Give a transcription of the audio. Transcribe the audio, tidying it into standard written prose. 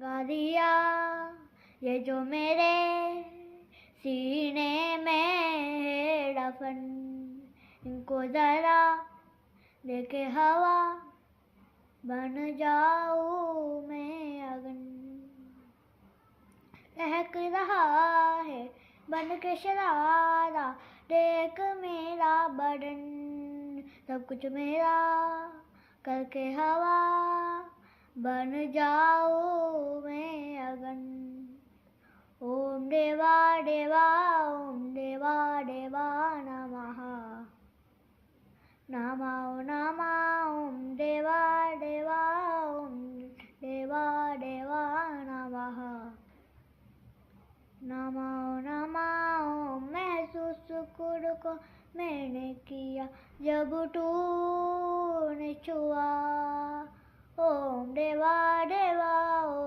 गा दिया ये जो मेरे सीने में है दफन, इनको जरा देखे हवा बन जाऊं मैं अगन। लहक रहा है बन के शरारा, देख मेरा बदन, सब कुछ मेरा करके हवा बन जाऊं मैं अगन। ओम देवा देवा ओम देवा देवा नमः, नमो नमः ओम देवा देवा ओम देवा देवा नमः, नमो नमः ओम। महसूस खुद को मैंने किया जब तूने छुआ, ओम देवा देवा ओम